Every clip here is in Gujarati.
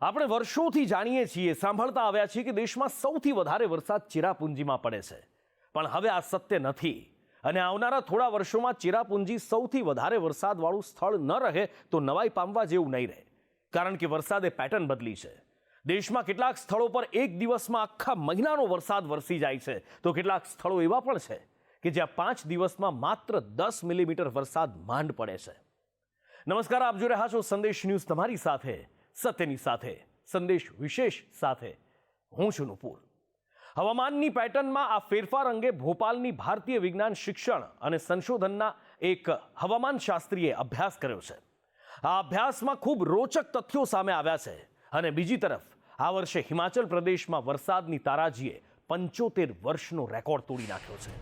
આપણે વર્ષોથી જાણીએ છીએ, સાંભળતા આવ્યા છીએ કે દેશમાં સૌથી વધારે વરસાદ ચેરાપુંજીમાં પડે છે, પણ હવે આ સત્ય નથી અને આવનારા થોડા વર્ષોમાં ચેરાપુંજી સૌથી વધારે વરસાદવાળું સ્થળ ન રહે તો નવાઈ પામવા જેવું નહીં રહે, કારણ કે વરસાદે પેટર્ન બદલી છે. દેશમાં કેટલાક સ્થળો પર એક દિવસમાં આખા મહિનાનો વરસાદ વરસી જાય છે, તો કેટલાક સ્થળો એવા પણ છે કે જ્યાં 5 દિવસમાં માત્ર 10 મિલીમીટર વરસાદ માંડ પડે છે. નમસ્કાર, આપ જોઈ રહ્યા છો સંદેશ ન્યૂઝ, તમારી સાથે સત્યની સાથે, સંદેશ વિશેષ સાથે હું છું નુપુર. હવામાનની પેટર્નમાં આ ફેરફાર અંગે ભોપાલની ભારતીય વિજ્ઞાન શિક્ષણ અને સંશોધનના એક હવામાનશાસ્ત્રીએ અભ્યાસ કર્યો છે. આ અભ્યાસમાં ખૂબ રોચક તથ્યો સામે આવ્યા છે અને બીજી તરફ આ વર્ષે હિમાચલ પ્રદેશમાં વરસાદની તારાજીએ 75 વર્ષનો રેકોર્ડ તોડી નાખ્યો છે.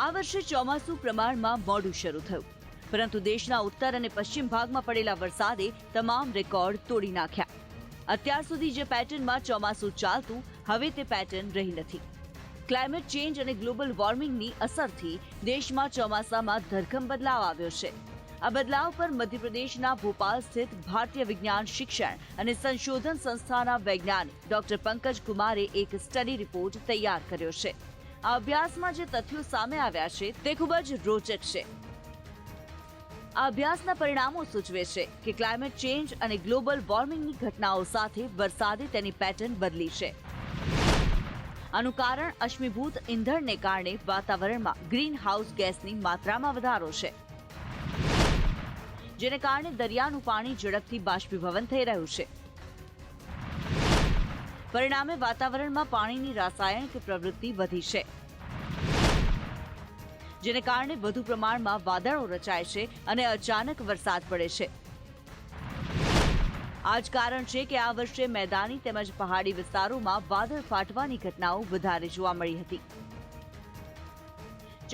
આ વર્ષે ચોમાસું પ્રમાણમાં મોડું શરૂ થયું, પરંતુ દેશના ઉત્તર અને પશ્ચિમ ભાગમાં પડેલા વરસાદે તમામ રેકોર્ડ તોડી નાખ્યા. અત્યાર સુધી જે પેટર્નમાં ચોમાસું ચાલતું, હવે તે પેટર્ન રહી નથી. ક્લાઇમેટ ચેન્જ અને ગ્લોબલ વોર્મિંગની અસરથી દેશમાં ચોમાસામાં ધરખમ બદલાવ આવ્યો છે. આ બદલાવ પર મધ્યપ્રદેશના ભોપાલ સ્થિત ભારતીય વિજ્ઞાન શિક્ષણ અને સંશોધન સંસ્થાના વૈજ્ઞાનિક ડોક્ટર પંકજ કુમારે એક સ્ટડી રિપોર્ટ તૈયાર કર્યો છે. આ અભ્યાસમાં જે તથ્યો સામે આવ્યા છે તે ખૂબ જ રોચક છે. આ અભ્યાસના પરિણામો સૂચવે છે કે ક્લાઇમેટ ચેન્જ અને ગ્લોબલ વોર્મિંગની ઘટનાઓ સાથે વરસાદે તેની પેટર્ન બદલી છે. આનું કારણ અશ્મિભૂત ઇંધણને કારણે વાતાવરણમાં ગ્રીન હાઉસ ગેસની માત્રામાં વધારો છે, જેને કારણે દરિયાનું પાણી ઝડપથી બાષ્પીભવન થઈ રહ્યું છે. પરિણામે વાતાવરણમાં પાણીની રાસાયણિક પ્રવૃત્તિ વધી છે, જેને કારણે વધુ પ્રમાણમાં વાદળો રચાય છે અને અચાનક વરસાદ પડે છે. આ જ કારણ છે કે આ વર્ષે મેદાની તેમજ પહાડી વિસ્તારોમાં વાદળ ફાટવાની ઘટનાઓ વધારે જોવા મળી હતી.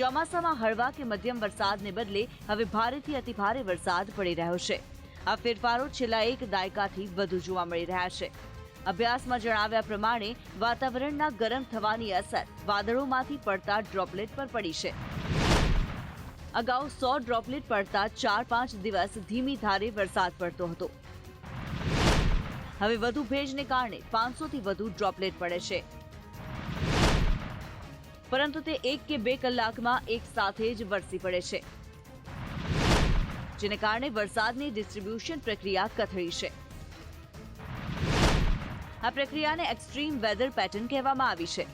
ચોમાસામાં હળવા કે મધ્યમ વરસાદને બદલે હવે ભારેથી અતિભારે વરસાદ પડી રહ્યો છે. આ ફેરફારો છેલ્લા એક દાયકાથી વધુ જોવા મળી રહ્યા છે. અભ્યાસમાં જણાવ્યા પ્રમાણે વાતાવરણના ગરમ થવાની અસર વાદળોમાંથી પડતા ડ્રોપલેટ પર પડી છે. અગાઉ 100 ડ્રોપલેટ પડતા 4-5 દિવસ ધીમી ધારે વરસાદ પડતો હતો. હવે વધુ ભેજને કારણે 500 થી વધુ ડ્રોપલેટ પડે છે, પરંતુ તે 1 કે 2 કલાકમાં એક સાથે જ વરસી પડે છે, જેને કારણે વરસાદની ડિસ્ટ્રીબ્યુશન પ્રક્રિયા કથળી છે. આ પ્રક્રિયાને એક્સ્ટ્રીમ વેધર પેટર્ન કહેવામાં આવી છે.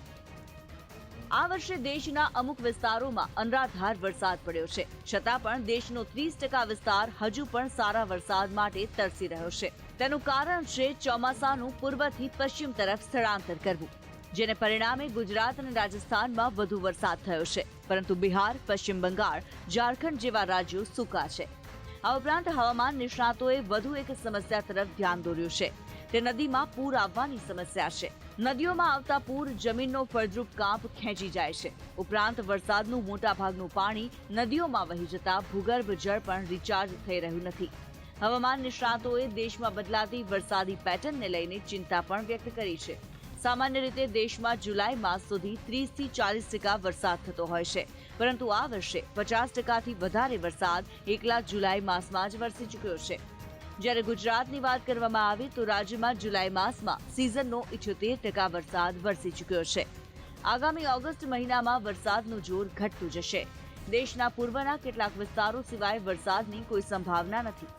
આ વર્ષે દેશના અમુક વિસ્તારોમાં અનરાધાર વરસાદ પડ્યો છે, છતાં પણ દેશનો 30% વિસ્તાર હજુ પણ સારા વરસાદ માટે તરસી રહ્યો છે. તેનું કારણ છે ચોમાસાનું પૂર્વથી પશ્ચિમ તરફ સ્થળાંતર કરવું, જેને પરિણામે ગુજરાત અને રાજસ્થાનમાં વધુ વરસાદ થયો છે, પરંતુ બિહાર, પશ્ચિમ બંગાળ, ઝારખંડ જેવા રાજ્યો સૂકા છે. આ ઉપરાંત હવામાન નિષ્ણાતોએ વધુ એક સમસ્યા તરફ ધ્યાન દોર્યું છે. તે નદીમાં પૂર આવવાની સમસ્યા છે. નદીઓમાં આવતા પૂર જમીનનો ફળદ્રુપ કાંપ ખેંચી જાય છે. ઉપરાંત વરસાદનું મોટાભાગનું પાણી નદીઓમાં વહી જતા ભૂગર્ભ જળ પણ રિચાર્જ થઈ રહ્યું નથી. હવામાન નિષ્ણાતોએ દેશમાં બદલાતી વરસાદી પેટર્નને લઈને ચિંતા પણ વ્યક્ત કરી છે. સામાન્ય રીતે દેશમાં જુલાઈ માસ સુધી 30 થી 40% વરસાદ થતો હોય છે, પરંતુ આ વર્ષે 50%થી વધારે વરસાદ એકલા જુલાઈ માસમાં જ વરસી ચૂક્યો છે. જ્યારે ગુજરાતની વાત કરવામાં આવે તો રાજ્યમાં જુલાઈ માસમાં સિઝનનો 78% વરસાદ વરસી ચૂક્યો છે. આગામી ઓગસ્ટ મહિનામાં વરસાદનું જોર ઘટતું જશે. દેશના પૂર્વના કેટલાક વિસ્તારો સિવાય વરસાદની કોઈ સંભાવના નથી.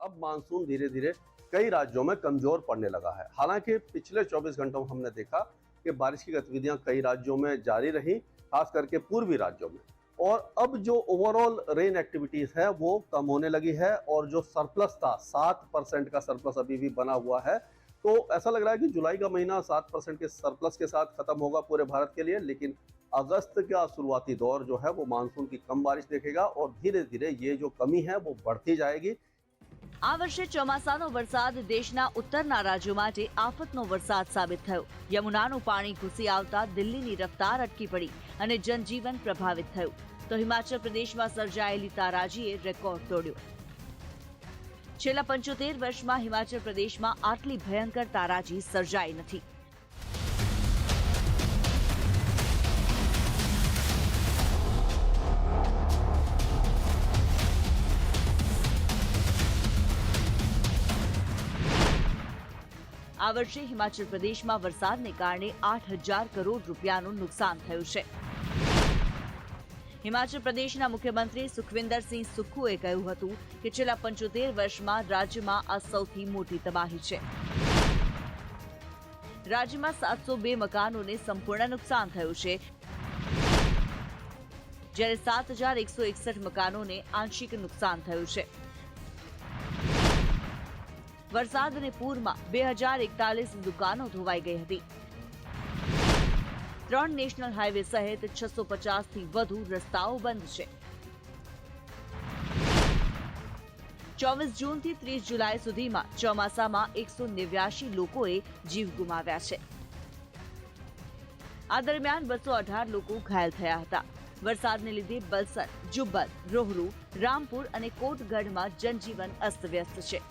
अब मानसून धीरे धीरे कई राज्यों में कमजोर पड़ने लगा है. हालांकि पिछले 24 घंटों में हमने देखा कि बारिश की गतिविधियां कई राज्यों में जारी रही, खास करके पूर्वी राज्यों में. और अब जो ओवरऑल रेन एक्टिविटीज है वो कम होने लगी है और जो सरप्लस था 7% का सरप्लस अभी भी बना हुआ है. तो ऐसा लग रहा है कि जुलाई का महीना 7% के सरप्लस के साथ खत्म होगा पूरे भारत के लिए, लेकिन अगस्त का शुरुआती दौर जो है वो मानसून की कम बारिश देखेगा और धीरे धीरे ये जो कमी है वो बढ़ती जाएगी। આ વર્ષે ચોમાસાનો વરસાદ દેશના ઉત્તરના રાજ્યો માટે આફતનો વરસાદ સાબિત થયો. યમુનાનું પાણી ઘૂસી આવતા દિલ્હીની રફતાર અટકી પડી અને જનજીવન પ્રભાવિત થયું. તો હિમાચલ પ્રદેશમાં સર્જાયેલી તારાજીએ રેકોર્ડ તોડ્યો. છેલ્લા 75 વર્ષમાં હિમાચલ પ્રદેશમાં આટલી ભયંકર તારાજી સર્જાઈ નથી. આ વર્ષે હિમાચલ પ્રદેશમાં વરસાદને કારણે 8,000 કરોડ રૂપિયાનું નુકસાન થયું છે. હિમાચલ પ્રદેશના મુખ્યમંત્રી સુખવિન્દરસિંહ સુક્ખુએ કહ્યું હતું કે છેલ્લા 75 વર્ષમાં રાજ્યમાં આ સૌથી મોટી તબાહી છે. રાજ્યમાં 702 મકાનોને સંપૂર્ણ નુકસાન થયું છે, જ્યારે 7,161 મકાનોને આંશિક નુકસાન થયું છે. વરસાદ અને પૂરમાં 2,041 દુકાનો ધોવાઈ ગઈ હતી. 3 નેશનલ હાઈવે સહિત 650 થી વધુ રસ્તાઓ બંધ છે. 24 જૂનથી 30 જુલાઈ સુધીમાં ચોમાસામાં 189 લોકોએ જીવ ગુમાવ્યા છે. આ દરમિયાન 218 લોકો ઘાયલ થયા હતા. વરસાદને લીધે બલસર, જુબ્બલ, રોહરૂ, રામપુર અને કોટગઢમાં જનજીવન અસ્તવ્યસ્ત છે.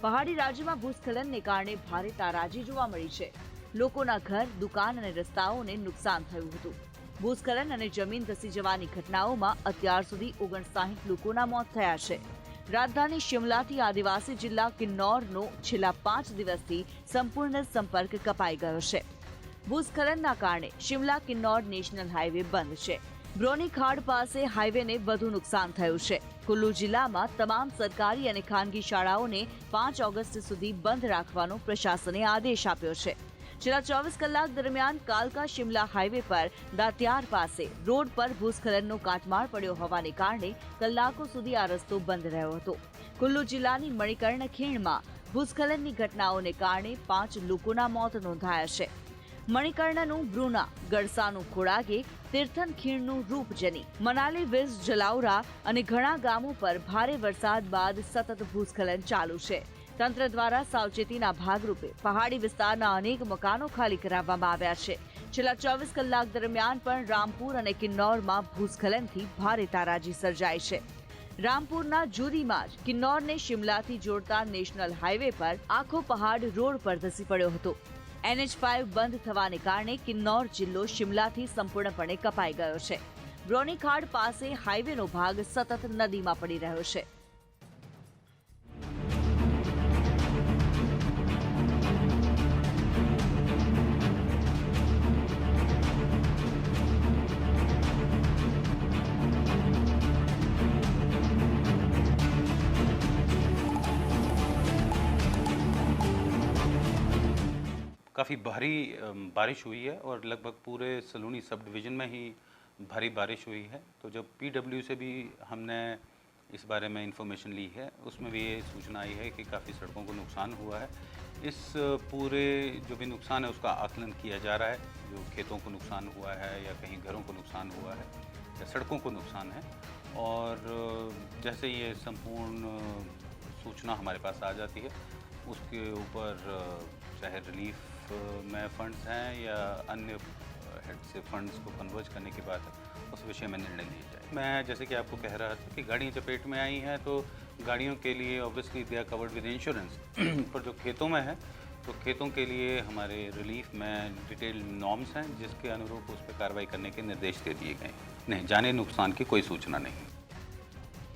પહાડી રાજ્યમાં ભૂસ્ખલનને કારણે ભારે તારાજી જોવા મળી છે. લોકોના ઘર, દુકાન અને રસ્તાઓને નુકસાન થયું હતું. ભૂસ્ખલન અને જમીન ધસી જવાની ઘટનાઓમાં અત્યાર સુધી 59 લોકોના મોત થયા છે. રાજધાની શિમલાથી આદિવાસી જિલ્લા કિન્નૌરનો છેલ્લા 5 દિવસથી સંપૂર્ણ સંપર્ક કપાઈ ગયો છે. ભૂસ્ખલનના કારણે શિમલા કિન્નૌર નેશનલ હાઈવે બંધ છે. બ્રોની ખાડ પાસે હાઈવેને વધુ નુકસાન થયું છે. કુલ્લુ જિલ્લામાં તમામ સરકારી અને ખાનગી શાળાઓને 5 ઓગસ્ટ સુધી બંધ રાખવાનો પ્રશાસને આદેશ આપ્યો છે. છેલ્લા 24 કલાક દરમિયાન કાલકા શિમલા હાઈવે પર દાતિયાર પાસે રોડ પર ભૂસ્ખલનનો કાટમાળ પડ્યો હોવાને કારણે કલાકો સુધી આ રસ્તો બંધ રહ્યો હતો. કુલ્લુ જિલ્લાની મણિકર્ણ ખીણમાં ભૂસ્ખલનની ઘટનાઓને કારણે 5 લોકોના મોત નોંધાયા છે. મણિકર્ણનું બ્રુના, ગડસાનું ખોડાગે, તીર્થન ખીણનું રૂપજની, મનાલી વિઝ જલાઉરા અને ઘણા ગામો પર ભારે વરસાદ બાદ સતત ભૂસ્ખલન ચાલુ છે. તંત્ર દ્વારા સાવચેતીના ભાગરૂપે પહાડી વિસ્તારના અનેક મકાનો ખાલી કરાવવામાં આવ્યા છે. છેલ્લા 24 કલાક દરમિયાન પણ રામપુર અને કિન્નૌરમાં ભૂસ્ખલનથી ભારે તારાજી સર્જાઈ છે. રામપુરના જુદીમાં જ કિન્નૌરને શિમલાથી જોડતા નેશનલ હાઈવે પર આખો પહાડ રોડ પર ધસી પડ્યો હતો. NH5 બંધ થવાને કારણે કિન્નૌર જિલ્લો શિમલાથી સંપૂર્ણપણે કપાઈ ગયો છે. બ્રોની ખાડ પાસે હાઈવેનો ભાગ સતત નદીમાં પડી રહ્યો છે. काफ़ी भारी बारिश हुई है और लगभग पूरे सलूनी सब डिवीज़न में ही भारी बारिश हुई है. तो जब PW से भी हमने इस बारे में इंफॉर्मेशन ली है, उसमें भी ये सूचना आई है कि काफ़ी सड़कों को नुकसान हुआ है. इस पूरे जो भी नुकसान है उसका आकलन किया जा रहा है. जो खेतों को नुकसान हुआ है या कहीं घरों को नुकसान हुआ है या सड़कों को नुकसान है. और जैसे ये संपूर्ण सूचना हमारे पास आ जाती है उसके ऊपर चाहे रिलीफ में फंड्स हैं या अन्य हेड से फंड्स को कन्वर्ज करने की बात है, उस विषय में निर्णय लिया जाए. मैं जैसे कि आपको कह रहा था कि गाड़ियाँ चपेट में आई हैं तो गाड़ियों के लिए obviously they are covered with insurance. पर जो खेतों में है तो खेतों के लिए हमारे रिलीफ में डिटेल नॉर्म्स हैं जिसके अनुरूप उस पर कार्रवाई करने के निर्देश दे दिए गए. नहीं, जाने नुकसान की कोई सूचना नहीं.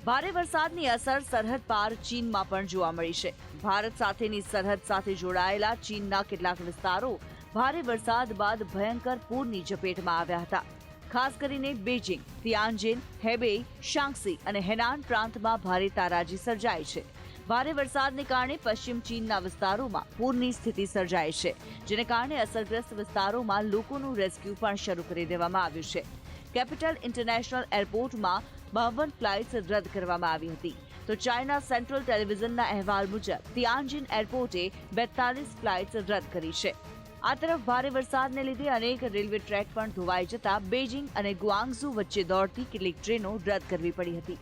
ભારે વરસાદની અસર સરહદ પાર ચીનમાં પણ જોવા મળી છે. ભારત સાથેની સરહદ સાથે જોડાયેલા ચીનના કેટલાક વિસ્તારો ભારે વરસાદ બાદ ભયંકર પૂરની ઝપેટમાં આવ્યા હતા. ખાસ કરીને બેઇજિંગ, તિયાનજિન, હેબેઈ, શાંક્સી અને હેનાન પ્રાંતમાં ભારે તારાજી સર્જાઈ છે. ભારે વરસાદને કારણે પશ્ચિમ ચીનના વિસ્તારોમાં પૂરની સ્થિતિ સર્જાઈ છે, જેને કારણે અસરગ્રસ્ત વિસ્તારોમાં લોકોનું રેસ્ક્યુ પણ શરૂ કરી દેવામાં આવ્યું છે. કેપિટલ ઇન્ટરનેશનલ એરપોર્ટમાં 52 ફ્લાઇટ્સ રદ કરવામાં આવી હતી. તો ચાઇના સેન્ટ્રલ ટેલિવિઝનના અહેવાલ મુજબ તિયાનજિન એરપોર્ટે 42 ફ્લાઇટ્સ રદ કરી છે. આ તરફ ભારે વરસાદને લીધે અનેક રેલવે ટ્રેક પણ ધોવાઈ જતા બેઇજિંગ અને ગુઆંગઝુ વચ્ચે દોડતી કેટલીક ટ્રેનો રદ કરવી પડી હતી.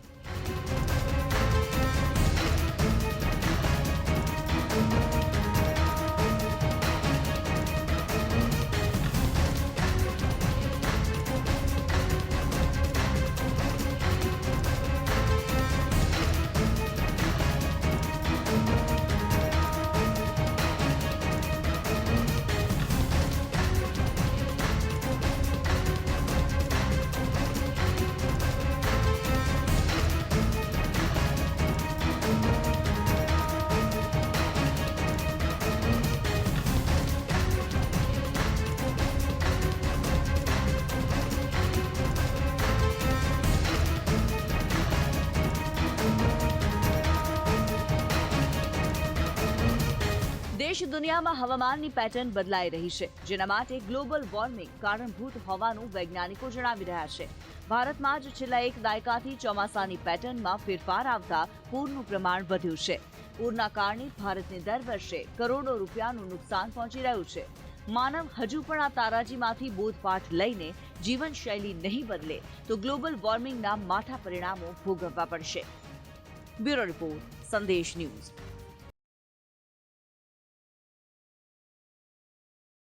દેશ દુનિયામાં હવામાનની પેટર્ન બદલાઈ રહી છે, જેના માટે ગ્લોબલ વોર્મિંગ કારણભૂત હોવાનું વૈજ્ઞાનિકો જણાવી રહ્યા છે. ભારતમાં જ છેલ્લા એક દાયકાથી ચોમાસાની પેટર્નમાં ફેરફાર આવતા પૂરનું પ્રમાણ વધ્યું છે. પૂરના કારણે ભારતને દર વર્ષે કરોડો રૂપિયાનું નુકસાન પહોંચી રહ્યું છે. માનવ હજુ પણ આ તારાજીમાંથી બોધપાઠ લઈને જીવનશૈલી નહીં બદલે તો ગ્લોબલ વોર્મિંગના માઠા પરિણામો ભોગવવા પડશે. બ્યુરો રિપોર્ટ, સંદેશ ન્યૂઝ.